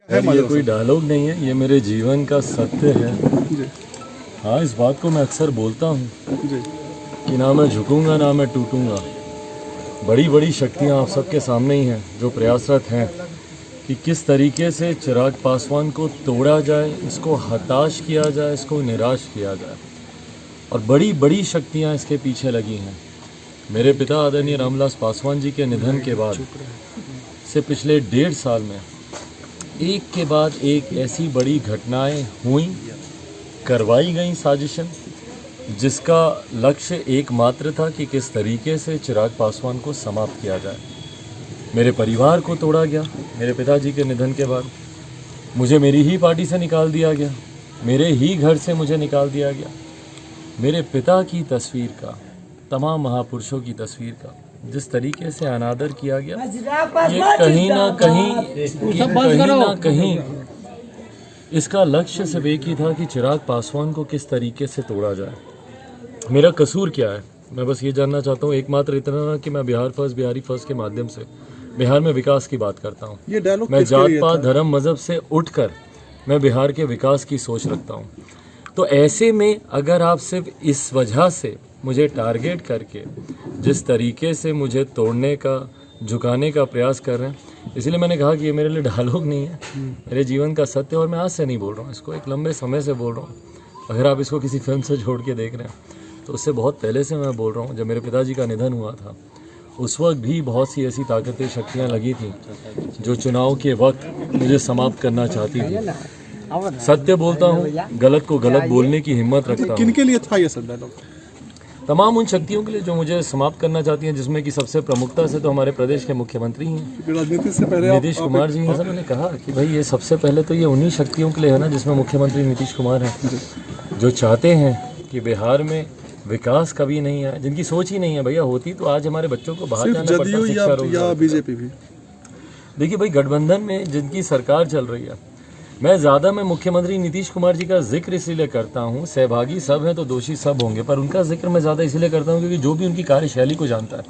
ये कोई डायलॉग नहीं है, ये मेरे जीवन का सत्य है। हाँ, इस बात को मैं अक्सर बोलता हूँ कि ना मैं झुकूंगा ना मैं टूटूंगा। बड़ी बड़ी शक्तियाँ आप सबके सामने ही हैं जो प्रयासरत हैं कि किस तरीके से चिराग पासवान को तोड़ा जाए, इसको हताश किया जाए, इसको निराश किया जाए, और बड़ी बड़ी शक्तियाँ इसके पीछे लगी हैं। मेरे पिता आदरणीय रामविलास पासवान जी के निधन के बाद से पिछले 1.5 साल में एक के बाद एक ऐसी बड़ी घटनाएं हुई, करवाई गई साजिशें, जिसका लक्ष्य एकमात्र था कि किस तरीके से चिराग पासवान को समाप्त किया जाए। मेरे परिवार को तोड़ा गया। मेरे पिताजी के निधन के बाद मुझे मेरी ही पार्टी से निकाल दिया गया, मेरे ही घर से मुझे निकाल दिया गया। मेरे पिता की तस्वीर का, तमाम महापुरुषों की तस्वीर का जिस तरीके से अनादर किया गया, ये कहीं ना कहीं इसका लक्ष्य सिर्फ एक ही था कि चिराग पासवान को किस तरीके से तोड़ा जाए। मेरा कसूर क्या है, मैं बस ये जानना चाहता हूँ, एकमात्र इतना ना कि मैं बिहार फर्स्ट, बिहारी फर्स्ट के माध्यम से बिहार में विकास की बात करता हूँ। मैं जात पात धर्म मजहब से उठकर मैं बिहार के विकास की सोच रखता हूँ। तो ऐसे में अगर आप सिर्फ इस वजह से मुझे टारगेट करके जिस तरीके से मुझे तोड़ने का, झुकाने का प्रयास कर रहे हैं, इसलिए मैंने कहा कि ये मेरे लिए डायलॉग नहीं है, मेरे जीवन का सत्य। और मैं आज से नहीं बोल रहा हूँ, इसको एक लंबे समय से बोल रहा हूँ। अगर आप इसको किसी फिल्म से जोड़ के देख रहे हैं तो उससे बहुत पहले से मैं बोल रहा हूँ। जब मेरे पिताजी का निधन हुआ था उस वक्त भी बहुत सी ऐसी ताकतें, शक्तियाँ लगी थी जो चुनाव के वक्त मुझे समाप्त करना चाहती थी। सत्य बोलता हूँ, गलत को गलत बोलने की हिम्मत रखता हूँ। किनके लिए था ये सब डायलॉग? तमाम उन शक्तियों के लिए जो मुझे समाप्त करना चाहती हैं, जिसमें कि सबसे प्रमुखता से तो हमारे प्रदेश के मुख्यमंत्री हैं, राजनीति से पहले नीतीश कुमार जी हैं। मैंने कहा कि भाई ये सबसे पहले तो ये उन्हीं शक्तियों के लिए है ना जिसमें मुख्यमंत्री नीतीश कुमार हैं, जो चाहते हैं कि बिहार में विकास कभी नहीं है, जिनकी सोच ही नहीं है भैया होती तो आज हमारे बच्चों को बाहर जाना पड़ता शिक्षा रोजगार। बीजेपी भी देखिए भाई, गठबंधन में जिनकी सरकार चल रही है, मैं मुख्यमंत्री नीतीश कुमार जी का जिक्र इसलिए करता हूँ, सहभागी सब हैं तो दोषी सब होंगे, पर उनका जिक्र मैं ज़्यादा इसलिए करता हूँ क्योंकि जो भी उनकी कार्यशैली को जानता है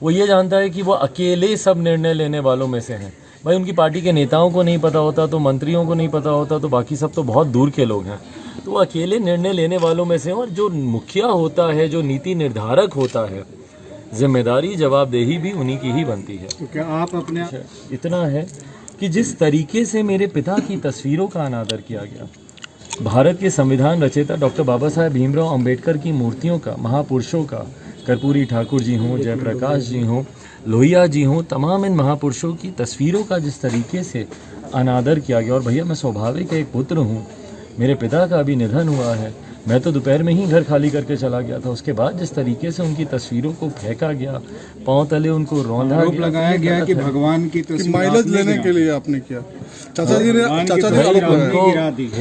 वो ये जानता है कि वो अकेले सब निर्णय लेने वालों में से हैं। भाई उनकी पार्टी के नेताओं को नहीं पता होता, तो मंत्रियों को नहीं पता होता, तो बाकी सब तो बहुत दूर के लोग हैं, तो वो अकेले निर्णय लेने वालों में से हैं। और जो मुखिया होता है, जो नीति निर्धारक होता है, जिम्मेदारी जवाबदेही भी उन्हीं की ही बनती है। तो क्या आप अपने इतना है कि जिस तरीके से मेरे पिता की तस्वीरों का अनादर किया गया, भारत के संविधान रचयिता डॉक्टर बाबा साहेब भीमराव अंबेडकर की मूर्तियों का, महापुरुषों का, कर्पूरी ठाकुर जी हों, जयप्रकाश जी हों, लोहिया जी हों, तमाम इन महापुरुषों की तस्वीरों का जिस तरीके से अनादर किया गया। और भैया मैं स्वाभाविक एक पुत्र हूँ, मेरे पिता का अभी निधन हुआ है, मैं तो दोपहर में ही घर खाली करके चला गया था। उसके बाद जिस तरीके से उनकी तस्वीरों को फेंका गया, पांव तले उनको रौंदा गया, लगाया गया कि भगवान की तस्वीर माइलेज लेने के लिए आपने किया। चाचा जी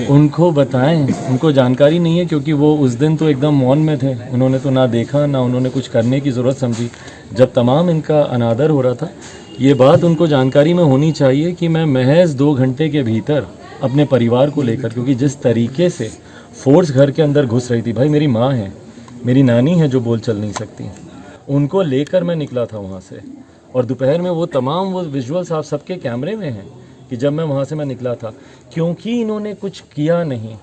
उनको बताएं, उनको जानकारी नहीं है क्योंकि वो उस दिन तो एकदम मौन में थे, उन्होंने तो ना देखा ना उन्होंने कुछ करने की ज़रूरत समझी। जब तमाम इनका अनादर हो रहा था, ये बात उनको जानकारी में होनी चाहिए कि मैं महज 2 घंटे के भीतर अपने परिवार को लेकर, क्योंकि जिस तरीके से फोर्स घर के अंदर घुस रही थी, भाई मेरी माँ है, मेरी नानी है जो बोल चल नहीं सकती, उनको लेकर मैं निकला था वहाँ से। और दोपहर में वो तमाम वो विजुअल्स आप सबके कैमरे में हैं कि जब मैं वहाँ से मैं निकला था, क्योंकि इन्होंने कुछ किया नहीं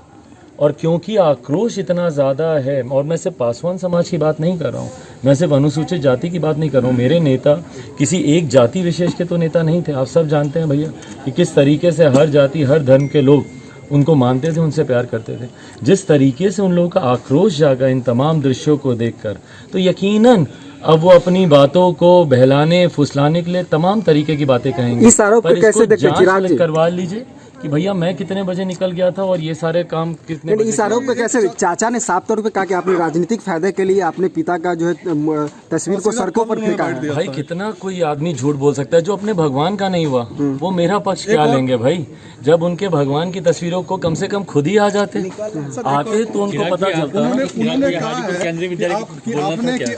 और क्योंकि आक्रोश इतना ज़्यादा है। और मैं सिर्फ पासवान समाज की बात नहीं कर रहा हूँ, मैं सिर्फ अनुसूचित जाति की बात नहीं कर रहा हूँ। मेरे नेता किसी एक जाति विशेष के तो नेता नहीं थे। आप सब जानते हैं भैया कि किस तरीके से हर जाति, हर धर्म के लोग उनको मानते थे, उनसे प्यार करते थे। जिस तरीके से उन लोगों का आक्रोश जागा इन तमाम दृश्यों को देखकर, तो यकीनन अब वो अपनी बातों को बहलाने फुसलाने के लिए तमाम तरीके की बातें कहेंगे। इस आरोप को कैसे जांच करवा लीजिए कि भैया मैं कितने बजे निकल गया था और ये सारे काम कितने बजे। इस आरोप को कैसे, चाचा ने साफ तौर पे कहा कि आपने राजनीतिक फायदे के लिए अपने पिता का जो है तस्वीर को सड़कों पर फेंका है। भाई कितना कोई आदमी झूठ बोल सकता है? जो अपने भगवान का नहीं हुआ वो मेरा पक्ष क्या लेंगे भाई? जब उनके भगवान की तस्वीरों को कम से कम खुद ही आ जाते तो उनको पता चलता।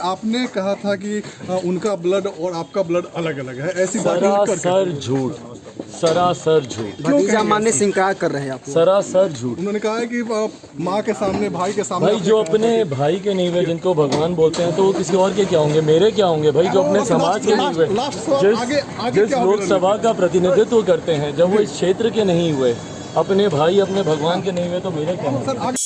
आपने कहा था कि उनका ब्लड और आपका ब्लड अलग अलग है, ऐसी सरासर झूठ, सरासर झूठ, भतीजा मानने से इनकार कर रहे हैं आप। सरासर झूठ। उन्होंने कहा है कि माँ के सामने, भाई के सामने। भाई जो अपने भाई के नहीं हुए, जिनको भगवान बोलते हैं, तो वो किसी और के क्या होंगे? मेरे क्या होंगे भाई? जो अपने समाज के नहीं हुए, जिस लोकसभा का प्रतिनिधित्व करते हैं, जब वो इस क्षेत्र के नहीं हुए, अपने भाई अपने भगवान के नहीं हुए, तो मेरे क्या होंगे?